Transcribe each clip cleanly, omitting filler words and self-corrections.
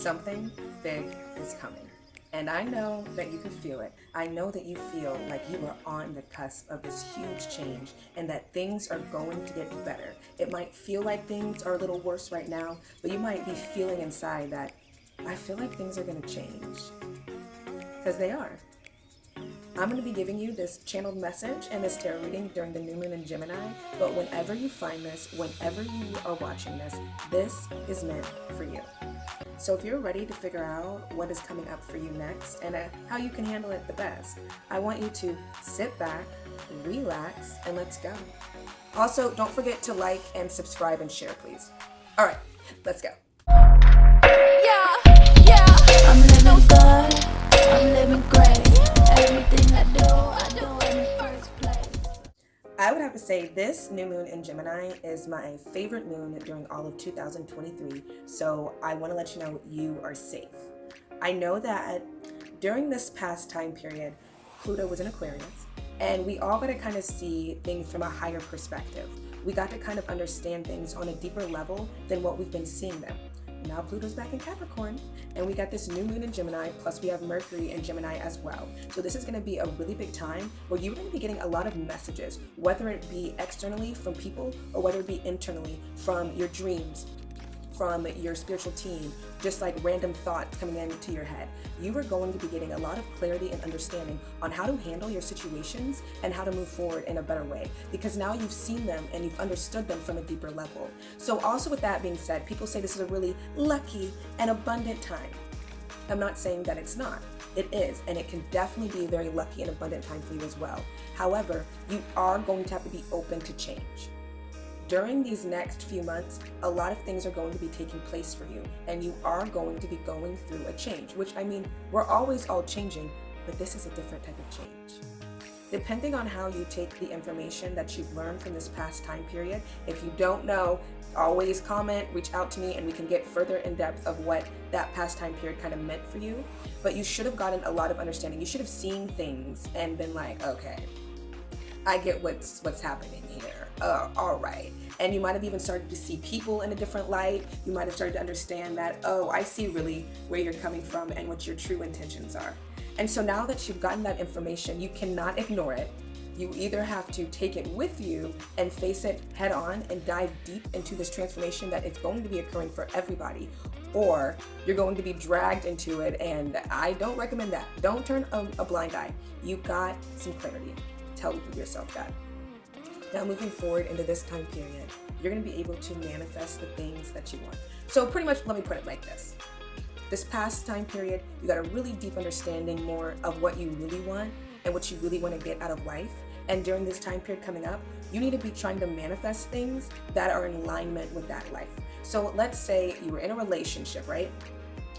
Something big is coming. And I know that you can feel it. I know that you feel like you are on the cusp of this huge change and that things are going to get better. It might feel like things are a little worse right now, but you might be feeling inside that I feel like things are going to change. Because they are. I'm going to be giving you this channeled message and this tarot reading during the new moon in Gemini, but whenever you find this, whenever you are watching this is meant for you. So if you're ready to figure out what is coming up for you next and how you can handle it the best, I want you to sit back, relax, and let's go. Also, don't forget to like and subscribe and share, please. All right, let's go. Yeah, I'm living good, I'm living great. Everything I do in the first place. I would have to say this new moon in Gemini is my favorite moon during all of 2023, so I want to let you know you are safe. I know that during this past time period, Pluto was in Aquarius, and we all got to kind of see things from a higher perspective. We got to kind of understand things on a deeper level than what we've been seeing them. Now Pluto's back in Capricorn, and we got this new moon in Gemini, plus we have Mercury in Gemini as well. So this is going to be a really big time where you're going to be getting a lot of messages, whether it be externally from people or whether it be internally from your dreams, from your spiritual team, just like random thoughts coming into your head. You are going to be getting a lot of clarity and understanding on how to handle your situations and how to move forward in a better way, because now you've seen them and you've understood them from a deeper level. So also with that being said, people say this is a really lucky and abundant time. I'm not saying that it's not. It is, and it can definitely be a very lucky and abundant time for you as well. However, you are going to have to be open to change. During these next few months, a lot of things are going to be taking place for you, and you are going to be going through a change, which I mean, we're always all changing, but this is a different type of change. Depending on how you take the information that you've learned from this past time period, if you don't know, always comment, reach out to me, and we can get further in depth of what that past time period kind of meant for you. But you should have gotten a lot of understanding. You should have seen things and been like, okay, I get what's happening here. All right. And you might have even started to see people in a different light. You might have started to understand that, oh, I see really where you're coming from and what your true intentions are. And so now that you've gotten that information, you cannot ignore it. You either have to take it with you and face it head on and dive deep into this transformation that it's going to be occurring for everybody, or you're going to be dragged into it, and I don't recommend that. Don't turn a blind eye. You got some clarity. Tell yourself that. Now moving forward into this time period, you're going to be able to manifest the things that you want. So pretty much, let me put it like this. This past time period, you got a really deep understanding more of what you really want and what you really want to get out of life. And during this time period coming up, you need to be trying to manifest things that are in alignment with that life. So let's say you were in a relationship, right?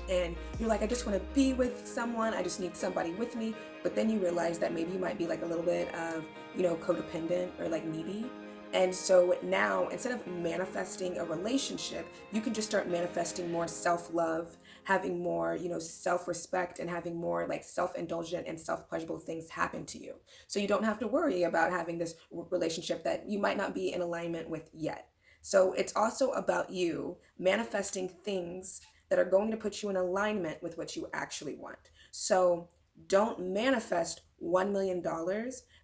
And you're like, I just want to be with someone, I just need somebody with me. But then you realize that maybe you might be like a little bit of, codependent or like needy. And so now, instead of manifesting a relationship, you can just start manifesting more self-love, having more, self-respect, and having more like self-indulgent and self-pleasurable things happen to you. So you don't have to worry about having this relationship that you might not be in alignment with yet. So it's also about you manifesting things that are going to put you in alignment with what you actually want. So don't manifest $1 million,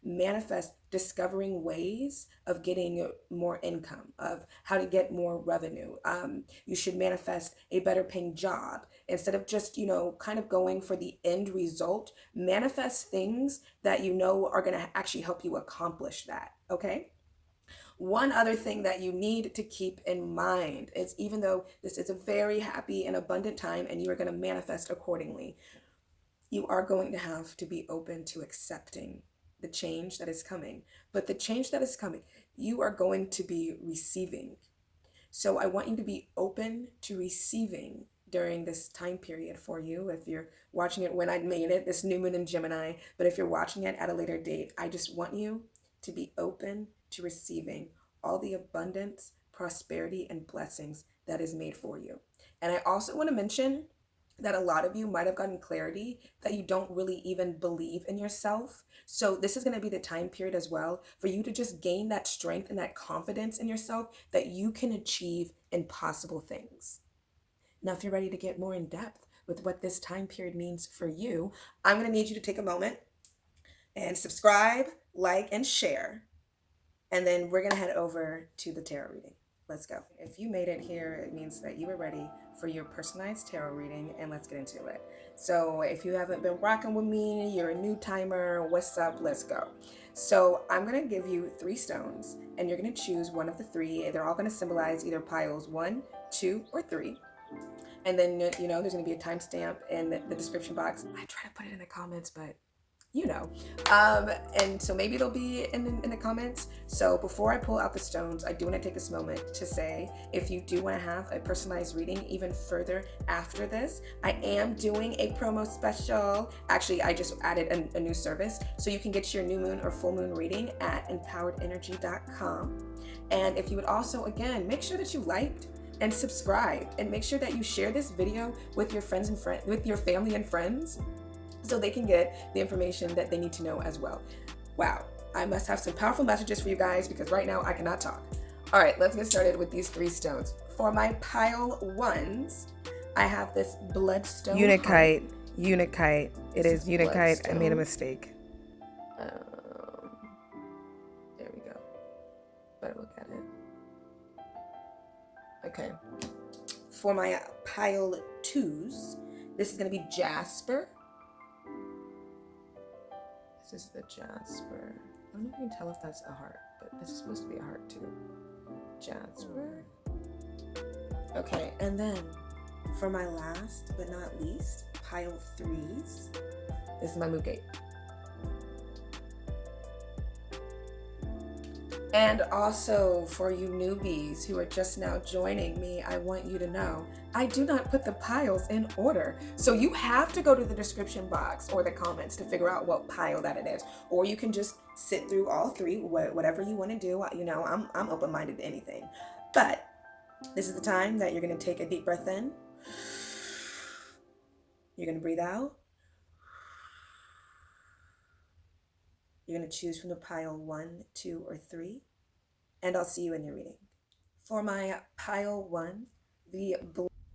manifest discovering ways of getting more income, of how to get more revenue. You should manifest a better paying job. Instead of just, kind of going for the end result, manifest things that are going to actually help you accomplish that, okay? One other thing that you need to keep in mind is, even though this is a very happy and abundant time and you are going to manifest accordingly, you are going to have to be open to accepting the change that is coming. But the change that is coming, you are going to be receiving. So I want you to be open to receiving during this time period for you. If you're watching it when I made it, this new moon in Gemini, but if you're watching it at a later date, I just want you to be open to receiving all the abundance, prosperity, and blessings that is made for you. And I also want to mention that a lot of you might have gotten clarity that you don't really even believe in yourself. So this is going to be the time period as well for you to just gain that strength and that confidence in yourself that you can achieve impossible things. Now, if you're ready to get more in depth with what this time period means for you, I'm going to need you to take a moment and subscribe, like, and share. And then we're going to head over to the tarot reading. Let's go. If you made it here, it means that you are ready for your personalized tarot reading, and let's get into it. So if you haven't been rocking with me, you're a new timer, what's up? Let's go. So I'm going to give you 3 stones, and you're going to choose one of the 3. They're all going to symbolize either piles 1, 2, or 3. And then, there's going to be a timestamp in the description box. I try to put it in the comments, but and so maybe it'll be in the comments. So before I pull out the stones, I do want to take this moment to say, if you do want to have a personalized reading even further after this, I am doing a promo special. Actually, I just added a new service, so you can get your new moon or full moon reading at empoweredenergy.com. And if you would also, again, make sure that you liked and subscribed, and make sure that you share this video with your with your family and friends, so they can get the information that they need to know as well. Wow, I must have some powerful messages for you guys, because right now I cannot talk. All right, let's get started with these 3 stones. For my pile 1s, I have this bloodstone. Unakite. It is Unakite. I made a mistake. There we go. Better look at it. Okay. For my pile 2s, this is going to be Jasper. This is the Jasper. I don't know if you can tell if that's a heart, but this is supposed to be a heart too. Jasper. Okay, and then for my last but not least, pile 3s, this is my Moogate. And also for you newbies who are just now joining me, I want you to know I do not put the piles in order. So you have to go to the description box or the comments to figure out what pile that it is. Or you can just sit through all 3, whatever you want to do. I'm open-minded to anything. But this is the time that you're going to take a deep breath in. You're going to breathe out. You're going to choose from the pile 1, 2, or 3, and I'll see you in your reading. For my pile 1, the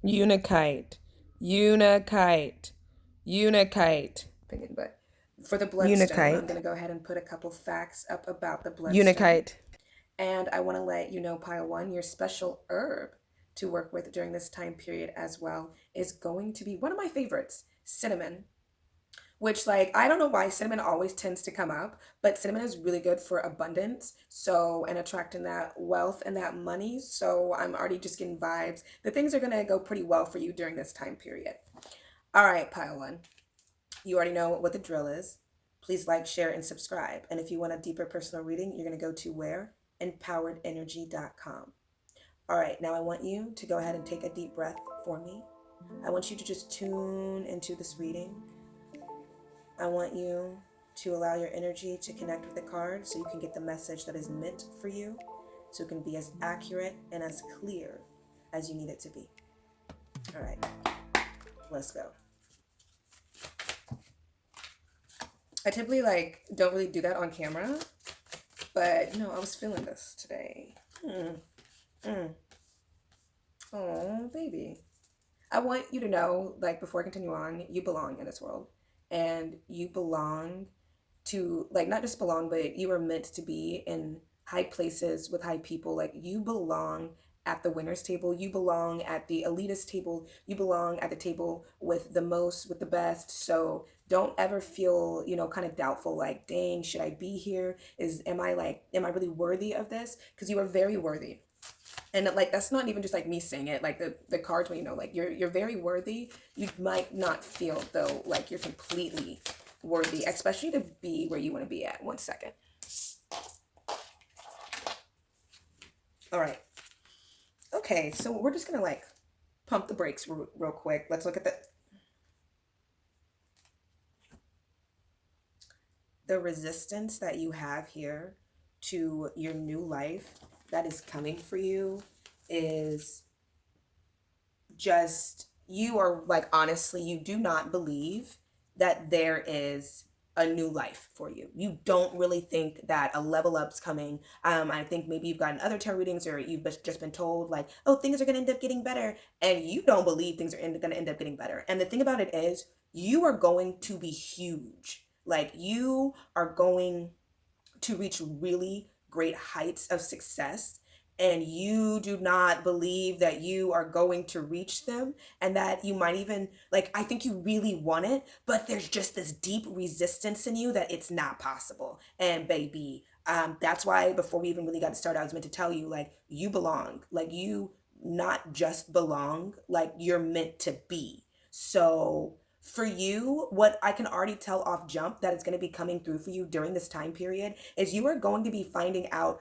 Unakite. But for the bloodstone, I'm going to go ahead and put a couple facts up about the bloodstone. Unakite. And I want to let you know, pile 1, your special herb to work with during this time period as well is going to be one of my favorites, cinnamon. Which, I don't know why cinnamon always tends to come up, but cinnamon is really good for abundance, and attracting that wealth and that money. So I'm already just getting vibes that things are going to go pretty well for you during this time period. All right, pile 1. You already know what the drill is. Please like, share, and subscribe. And if you want a deeper personal reading, you're going to go to where? EmpoweredEnergy.com. All right, now I want you to go ahead and take a deep breath for me. I want you to just tune into this reading. I want you to allow your energy to connect with the card so you can get the message that is meant for you, so it can be as accurate and as clear as you need it to be. All right, let's go. I typically don't really do that on camera, but I was feeling this today. Oh, baby. I want you to know, before I continue on, you belong in this world. And you belong to, not just belong, but you are meant to be in high places with high people. You belong at the winner's table. You belong at the elitist table. You belong at the table with the most, with the best. So don't ever feel, kind of doubtful, dang, should I be here? Am I really worthy of this? Because you are very worthy. And that's not even just me saying it, the cards, when you're very worthy. You might not feel though you're completely worthy, especially to be where you want to be at. 1 second. All right. Okay, so we're just gonna pump the brakes real quick. Let's look at the resistance that you have here to your new life that is coming for you is just, you are honestly, you do not believe that there is a new life for you. You don't really think that a level up's coming. I think maybe you've gotten other tarot readings, or you've just been told like, oh, things are going to end up getting better, and you don't believe things are going to end up getting better. And the thing about it is, you are going to be huge. Like, you are going to reach really great heights of success, and you do not believe that you are going to reach them, and that you might even, like, I think you really want it, but there's just this deep resistance in you that it's not possible. And baby, that's why before we even really got started, I was meant to tell you, like, you belong. Like, you not just belong, like, you're meant to be. So for you, what I can already tell off jump that is going to be coming through for you during this time period is you are going to be finding out,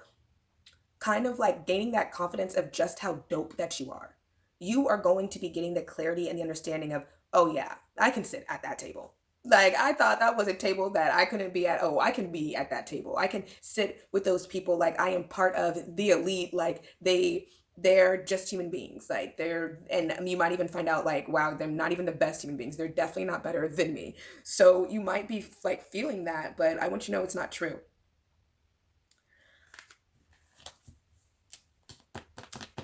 kind of like gaining that confidence of just how dope that you are. You are going to be getting the clarity and the understanding of, oh yeah, I can sit at that table. Like, I thought that was a table that I couldn't be at. Oh, I can be at that table. I can sit with those people. Like, I am part of the elite. Like, they're just human beings. Like, and you might even find out, like, wow, they're not even the best human beings. They're definitely not better than me. So you might be like feeling that, but I want you to know it's not true.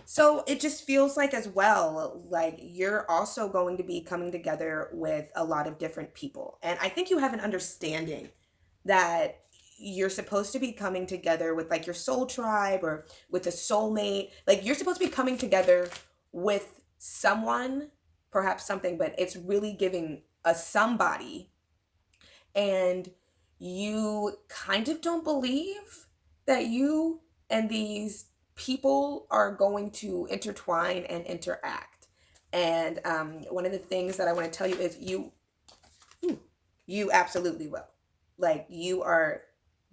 So it just feels like, as well, like you're also going to be coming together with a lot of different people. And I think you have an understanding that you're supposed to be coming together with like your soul tribe, or with a soulmate. Like, you're supposed to be coming together with someone, perhaps something, but it's really giving a somebody. And you kind of don't believe that you and these people are going to intertwine and interact. And one of the things that I want to tell you is you absolutely will. Like, you are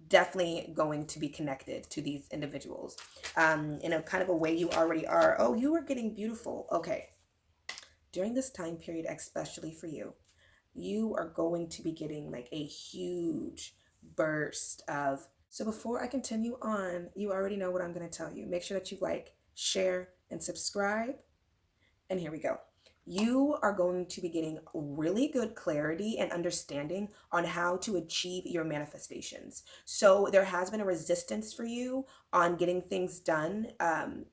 definitely going to be connected to these individuals in a kind of a way you already are. Oh, you are getting beautiful. Okay. During this time period, especially for you, you are going to be getting like a huge burst of. So before I continue on, you already know what I'm going to tell you. Make sure that you like, share, and subscribe. And here we go. You are going to be getting really good clarity and understanding on how to achieve your manifestations. So there has been a resistance for you on getting things done.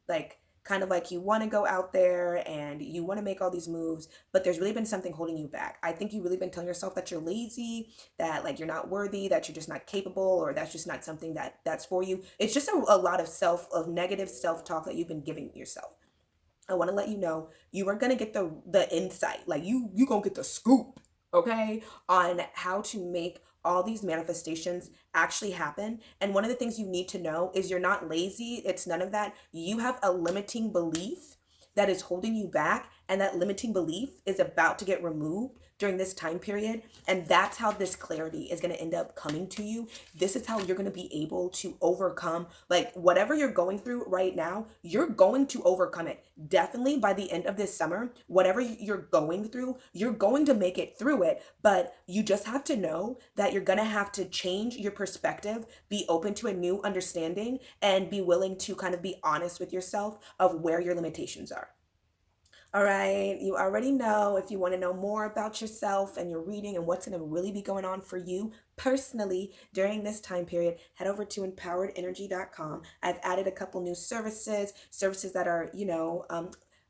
Like, kind of like you want to go out there and you want to make all these moves, but there's really been something holding you back. I think you've really been telling yourself that you're lazy, that like you're not worthy, that you're just not capable, or that's just not something that's for you. It's just a lot of negative self-talk that you've been giving yourself. I want to let you know, you are going to get the insight, like you going to get the scoop, okay, on how to make all these manifestations actually happen. And one of the things you need to know is you're not lazy. It's none of that. You have a limiting belief that is holding you back, and that limiting belief is about to get removed during this time period. And that's how this clarity is going to end up coming to you. This is how you're going to be able to overcome, like, whatever you're going through right now, you're going to overcome it. Definitely by the end of this summer, whatever you're going through, you're going to make it through it. But you just have to know that you're going to have to change your perspective, be open to a new understanding, and be willing to kind of be honest with yourself of where your limitations are. All right, you already know. If you want to know more about yourself and your reading and what's going to really be going on for you personally during this time period, head over to empoweredenergy.com. I've added a couple new services that are,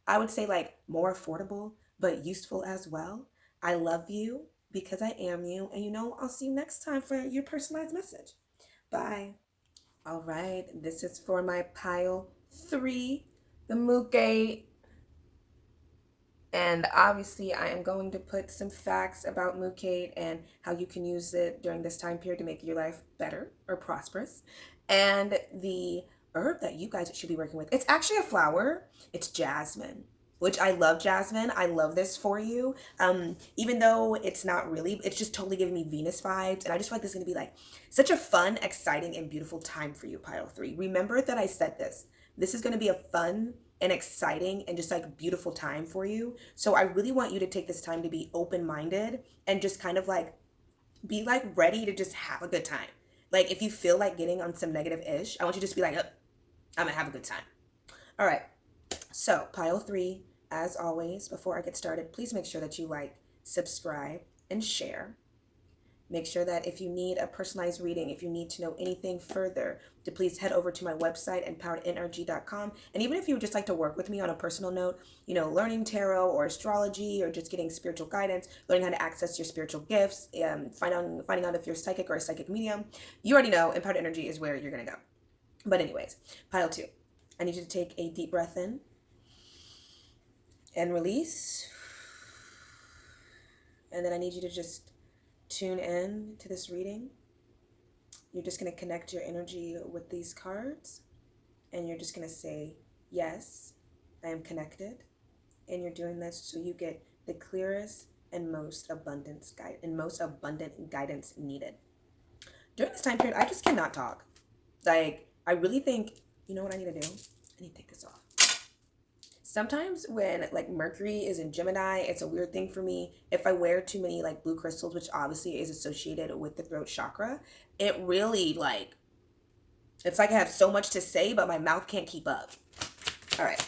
I would say like more affordable, but useful as well. I love you because I am you. And I'll see you next time for your personalized message. Bye. All right, this is for my pile 3, the Mookgate. And obviously, I am going to put some facts about Mookgate and how you can use it during this time period to make your life better or prosperous. And the herb that you guys should be working with, it's actually a flower. It's jasmine, which I love jasmine. I love this for you. Even though it's not really, it's just totally giving me Venus vibes. And I just feel like this is going to be like such a fun, exciting, and beautiful time for you, pile 3. Remember that I said this. This is going to be a fun and exciting and just like beautiful time for you. So I really want you to take this time to be open-minded and just kind of like be like ready to just have a good time. Like, if you feel like getting on some negative-ish, I want you to just be like, oh, I'm gonna have a good time. All right, so pile 3, as always, before I get started, please make sure that you like, subscribe, and share. Make sure that if you need a personalized reading, if you need to know anything further, to please head over to my website, empoweredenergy.com. And even if you would just like to work with me on a personal note, learning tarot or astrology, or just getting spiritual guidance, learning how to access your spiritual gifts, finding out if you're psychic or a psychic medium, you already know Empowered Energy is where you're going to go. But anyways, pile 2. I need you to take a deep breath in and release. And then I need you to just tune in to this reading. You're just going to connect your energy with these cards, and you're just going to say, yes, I am connected. And you're doing this so you get the clearest and most abundant guidance needed. During this time period, I just cannot talk. I really think, you know what I need to do? I need to take this off. Sometimes when Mercury is in Gemini, it's a weird thing for me. If I wear too many blue crystals, which obviously is associated with the throat chakra, it really it's like I have so much to say, but my mouth can't keep up. All right.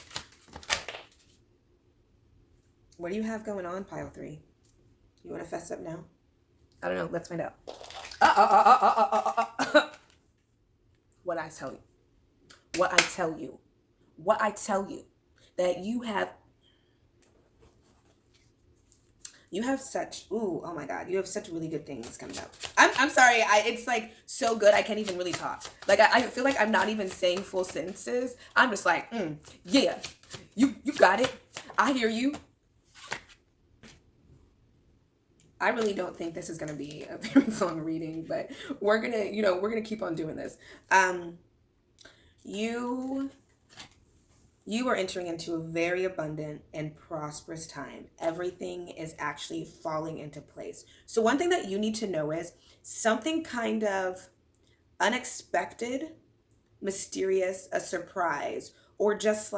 What do you have going on, pile 3? You want to fess up now? I don't know. Let's find out. What I tell you. That you have such, oh my God, you have such really good things coming up. I'm sorry, it's so good I can't even really talk. I feel like I'm not even saying full sentences. I'm just yeah, you got it. I hear you. I really don't think this is gonna be a very long reading, but we're gonna keep on doing this. You are entering into a very abundant and prosperous time. Everything is actually falling into place. So one thing that you need to know is something kind of unexpected, mysterious, a surprise, or just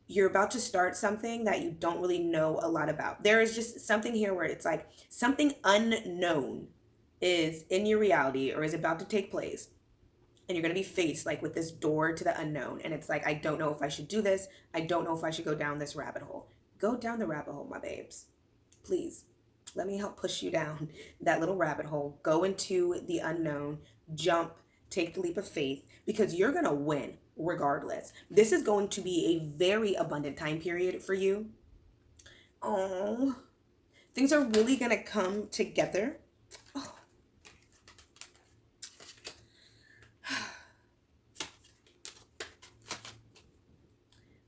you're about to start something that you don't really know a lot about. There is just something here where it's something unknown is in your reality or is about to take place. And you're going to be faced with this door to the unknown. And it's I don't know if I should do this. I don't know if I should go down this rabbit hole. Go down the rabbit hole, my babes. Please, let me help push you down that little rabbit hole. Go into the unknown. Jump. Take the leap of faith. Because you're going to win regardless. This is going to be a very abundant time period for you. Oh, things are really going to come together. Oh.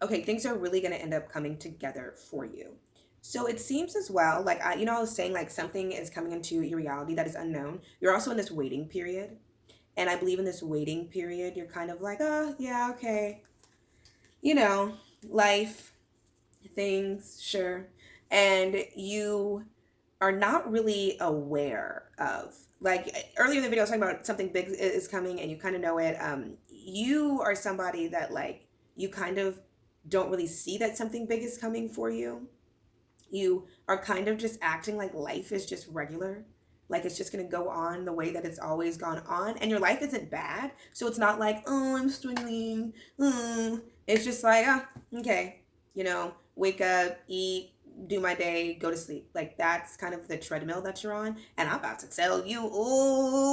Okay, things are really going to end up coming together for you. So it seems as well, I was saying something is coming into your reality that is unknown. You're also in this waiting period. And I believe in this waiting period, you're kind of oh, yeah, okay. Life, things, sure. And you are not really aware of, earlier in the video, I was talking about something big is coming and you kind of know it. You are somebody that you kind of don't really see that something big is coming for you. You are kind of just acting like life is just regular. It's just going to go on the way that it's always gone on. And your life isn't bad. So it's not oh, I'm struggling. It's just okay. Wake up, eat, do my day, go to sleep. That's kind of the treadmill that you're on. And I'm about to tell you,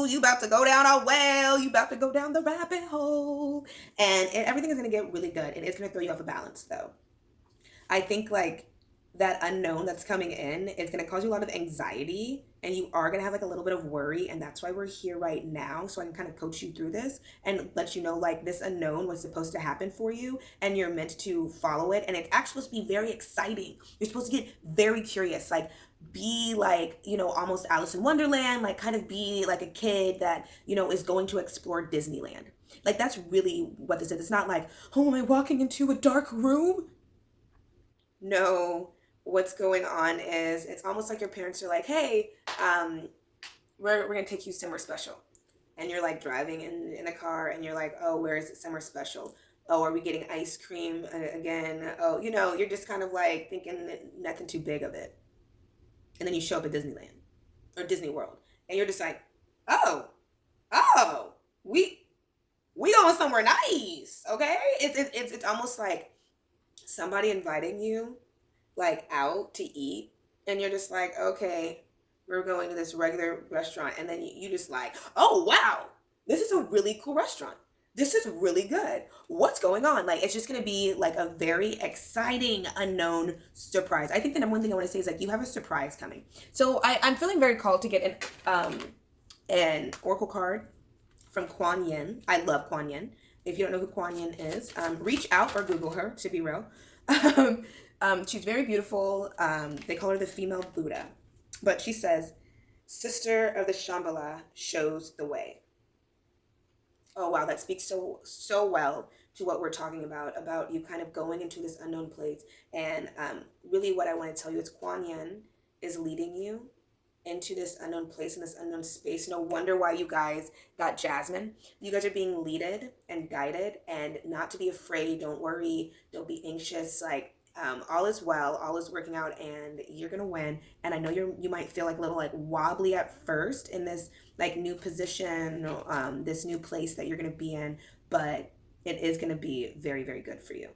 you about to go down a well. You about to go down the rabbit hole. And everything is going to get really good. And it's going to throw you off a balance, though. I think that unknown that's coming in is going to cause you a lot of anxiety, and you are going to have a little bit of worry, and that's why we're here right now, so I can kind of coach you through this and let you know this unknown was supposed to happen for you, and you're meant to follow it, and it's actually supposed to be very exciting. You're supposed to get very curious, be almost Alice in Wonderland, kind of be a kid that is going to explore Disneyland. That's really what this is. It's not oh, am I walking into a dark room? No. What's going on is it's almost your parents are hey, we're going to take you somewhere special. And you're driving in a car and you're oh, where is it somewhere special? Oh, are we getting ice cream again? Oh, you're just kind of thinking nothing too big of it. And then you show up at Disneyland or Disney World and you're just oh, we going somewhere nice. Okay. It's almost somebody inviting you out to eat, and you're just okay, we're going to this regular restaurant, and then you just like, oh wow, this is a really cool restaurant. This is really good. What's going on? Like, it's just going to be like a very exciting, unknown surprise. I think the number one thing I want to say is like, you have a surprise coming. So I'm feeling very called to get an oracle card from Kuan Yin. I love Kuan Yin. If you don't know who Kuan Yin is, reach out or Google her, to be real. She's very beautiful. They call her the female Buddha. But she says, Sister of the Shambhala shows the way. Oh, wow, that speaks so well to what we're talking about you kind of going into this unknown place. And really what I want to tell you is Kuan Yin is leading you into this unknown place, in this unknown space. No wonder why you guys got Jasmine. You guys are being leaded and guided, and not to be afraid. Don't worry. Don't be anxious. Like, all is well, all is working out, and you're gonna win. And I know you might feel like a little like wobbly at first in this like new position, this new place that you're gonna be in, but it is gonna be very, very good for you.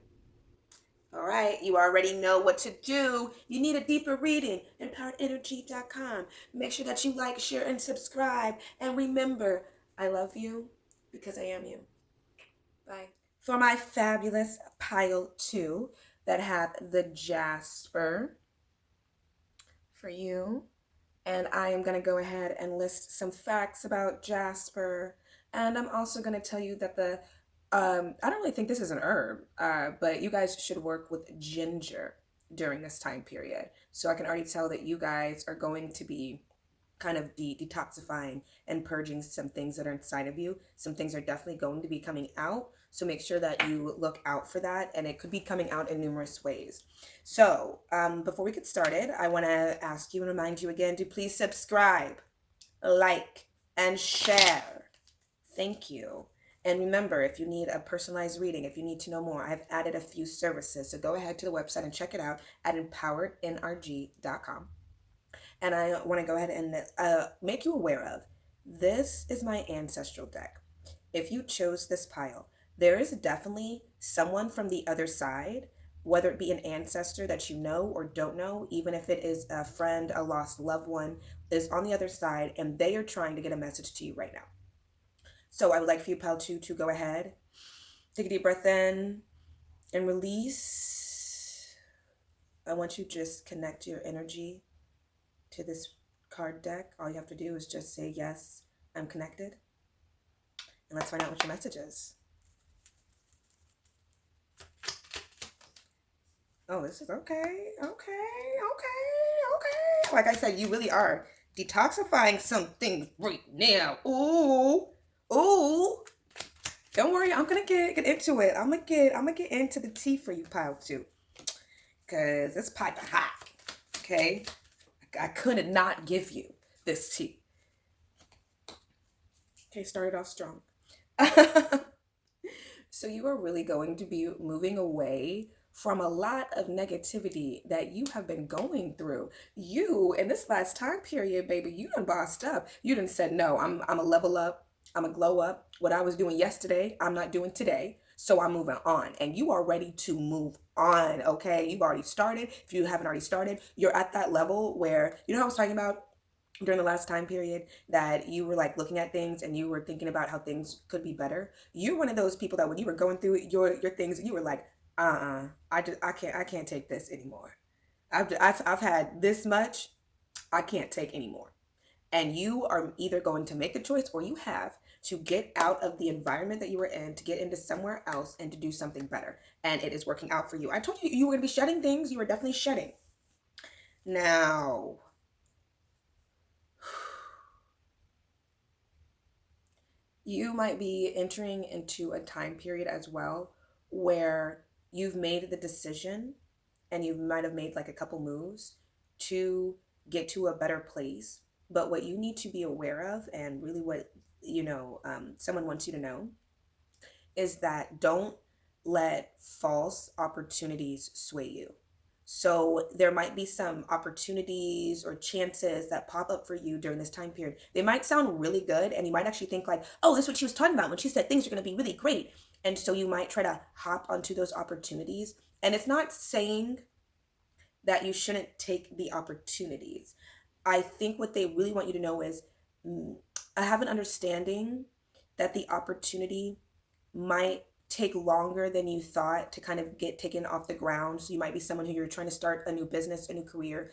All right, you already know what to do. You need a deeper reading, empoweredenergy.com. Make sure that you like, share, and subscribe. And remember, I love you because I am you. Bye. For my fabulous pile 2 that have the Jasper for you. And I am going to go ahead and list some facts about Jasper. And I'm also going to tell you that I don't really think this is an herb, but you guys should work with ginger during this time period. So I can already tell that you guys are going to be kind of detoxifying and purging some things that are inside of you. Some things are definitely going to be coming out. So make sure that you look out for that, and it could be coming out in numerous ways. So before we get started, I want to ask you and remind you again to please subscribe, like, and share. Thank you. And remember, if you need a personalized reading, if you need to know more, I've added a few services. So go ahead to the website and check it out at empowerednrg.com. And I want to go ahead and make you aware of, this is my ancestral deck. If you chose this pile, there is definitely someone from the other side, whether it be an ancestor that you know or don't know, even if it is a friend, a lost loved one, is on the other side, and they are trying to get a message to you right now. So I would like for you, pile 2, to go ahead, take a deep breath in and release. I want you to just connect your energy to this card deck. All you have to do is just say, yes, I'm connected. And let's find out what your message is. Oh, this is okay. Like I said, you really are detoxifying some things right now. Ooh. Don't worry, I'm gonna get into it. I'm gonna get into the tea for you, pile 2. Cause it's piping hot. Okay? I couldn't not give you this tea. Okay, started off strong. So you are really going to be moving away from a lot of negativity that you have been going through. You, in this last time period, baby, you done bossed up. You done said, no, I'm a level up. I'm a glow up. What I was doing yesterday, I'm not doing today. So I'm moving on. And you are ready to move on, okay? You've already started. If you haven't already started, you're at that level where, you know how I was talking about during the last time period that you were like looking at things and you were thinking about how things could be better. You're one of those people that when you were going through your things, you were like, I can't take this anymore. I've had this much. I can't take anymore. And you are either going to make the choice, or you have to get out of the environment that you were in to get into somewhere else and to do something better. And it is working out for you. I told you you were going to be shedding things. You were definitely shedding. Now, you might be entering into a time period as well where you've made the decision, and you might have made like a couple moves to get to a better place. But what you need to be aware of, and really what, someone wants you to know, is that don't let false opportunities sway you. So there might be some opportunities or chances that pop up for you during this time period. They might sound really good, and you might actually think like, oh, this is what she was talking about when she said things are going to be really great. And so you might try to hop onto those opportunities. And it's not saying that you shouldn't take the opportunities. I think what they really want you to know is, I have an understanding that the opportunity might take longer than you thought to kind of get taken off the ground. So you might be someone who you're trying to start a new business, a new career.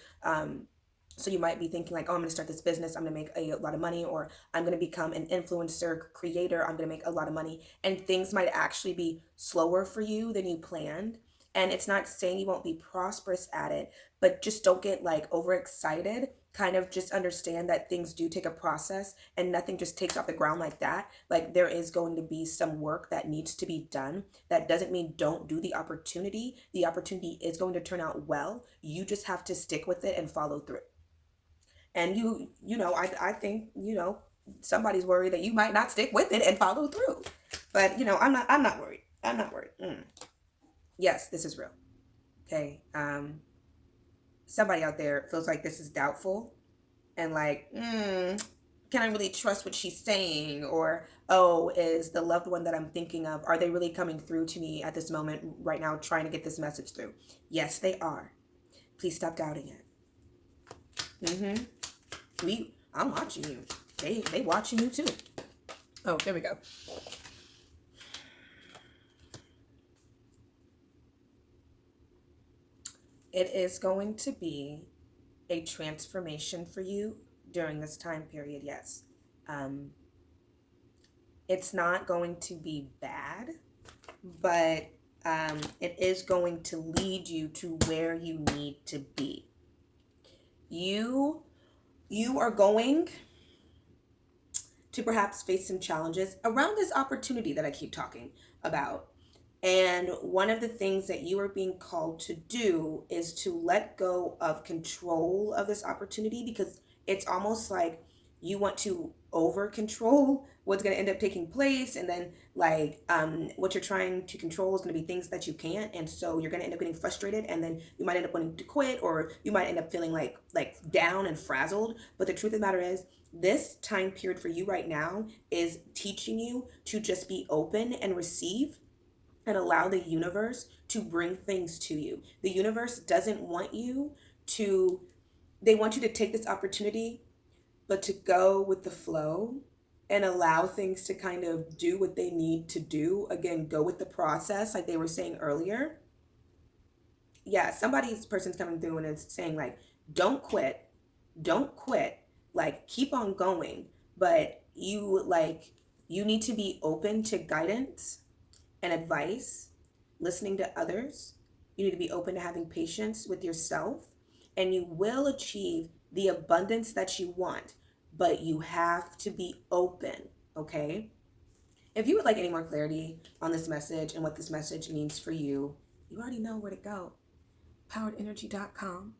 So you might be thinking like, oh, I'm going to start this business. I'm going to make a lot of money, or I'm going to become an influencer creator. I'm going to make a lot of money. And things might actually be slower for you than you planned. And it's not saying you won't be prosperous at it, but just don't get like overexcited. Kind of just understand that things do take a process and nothing just takes off the ground like that. Like there is going to be some work that needs to be done. That doesn't mean don't do the opportunity. The opportunity is going to turn out well. You just have to stick with it and follow through. And I think, somebody's worried that you might not stick with it and follow through. But, I'm not worried. I'm not worried. Yes, this is real. Okay. Somebody out there feels like this is doubtful and like, can I really trust what she's saying? Or, oh, is the loved one that I'm thinking of, are they really coming through to me at this moment right now, trying to get this message through? Yes, they are. Please stop doubting it. I'm watching you. They watching you too. Oh, there we go. It is going to be a transformation for you during this time period, yes. It's not going to be bad, but it is going to lead you to where you need to be. You are going to perhaps face some challenges around this opportunity that I keep talking about. And one of the things that you are being called to do is to let go of control of this opportunity, because it's almost like you want to over control what's going to end up taking place. And then what you're trying to control is going to be things that you can't. And so you're going to end up getting frustrated, and then you might end up wanting to quit, or you might end up feeling like down and frazzled. But the truth of the matter is, this time period for you right now is teaching you to just be open and receive and allow the universe to bring things to you. The universe doesn't want you to, they want you to take this opportunity, but to go with the flow and allow things to kind of do what they need to do. Again, go with the process, like they were saying earlier. Yeah, person's coming through and is saying like, don't quit, like keep on going. But you need to be open to guidance and advice, listening to others. You need to be open to having patience with yourself, and you will achieve the abundance that you want, but you have to be open, okay? If you would like any more clarity on this message and what this message means for you, you already know where to go, poweredenergy.com.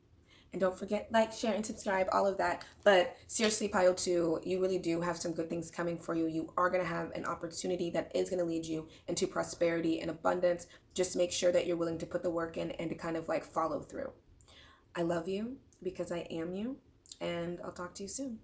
And don't forget, like, share, and subscribe, all of that. But seriously, Pile 2, you really do have some good things coming for you. You are going to have an opportunity that is going to lead you into prosperity and abundance. Just make sure that you're willing to put the work in and to kind of follow through. I love you because I am you, and I'll talk to you soon.